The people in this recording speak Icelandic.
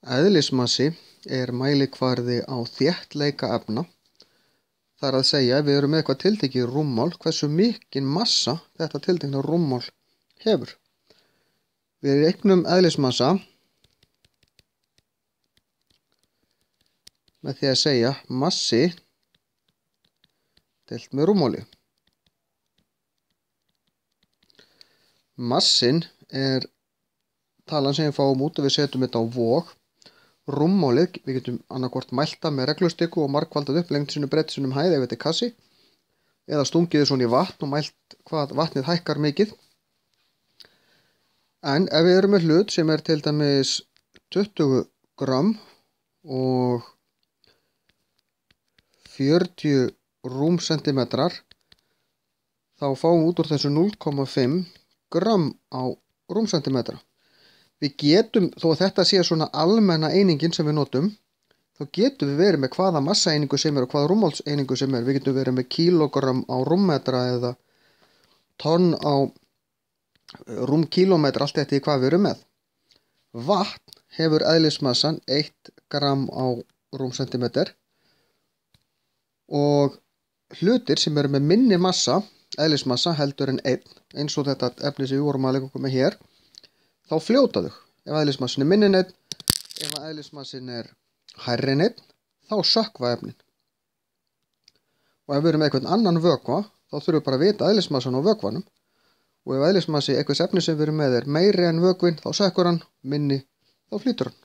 Eðlismassi er mælikvarði á þéttleika efna. Það er að segja, ef við erum með eitthvað tiltekið rúmmál, hversu mikinn massa þetta tiltekna rúmmál hefur. Við reiknum eðlismassa með því að segja massi deilt með rúmmáli. Massin er talan sem við fáum út og við setjum þetta á vog. Rúmmálið, við getum annarkvort mælta með reglustiku og margfaldað upp lengd sinnum breidd sinnum hæð ef þetta er kassi, eða stungið svona í vatn og mælt hvað vatnið hækkar mikið. En ef við erum með hlut sem er til dæmis 20 gram og 40 rúmsentimetrar, þá fáum við út úr þessu 0,5 gram á rúmsentimetra. Við getum, þó að þetta sé svona almenna einingin sem við notum, þá getum við verið með hvaða massaeiningu sem er og hvaða rúmmálseiningu sem er. Við getum verið með kílógramm á rúmmetra eða tonn á rúmkílómetra, allt þetta í hvað við erum með. Vatn hefur eðlismassan 1 gram á rúmsentimeter og hlutir sem eru með minni massa, eðlismassa heldur en 1, eins og þetta efni sem við vorum að leika okkur með hér, þá fljóta þau. Ef eðlismassin er minni en 1, ef eðlismassin er hærri en 1, þá sökkva efnin. Og ef við erum með eitthvað annan vökva, þá þurfum við bara að vita eðlismassan á vökvanum. Og ef eðlismassi eitthvað efni sem við erum með er meiri en vökvinn, þá sökkur hann, minni, þá flýtur hann.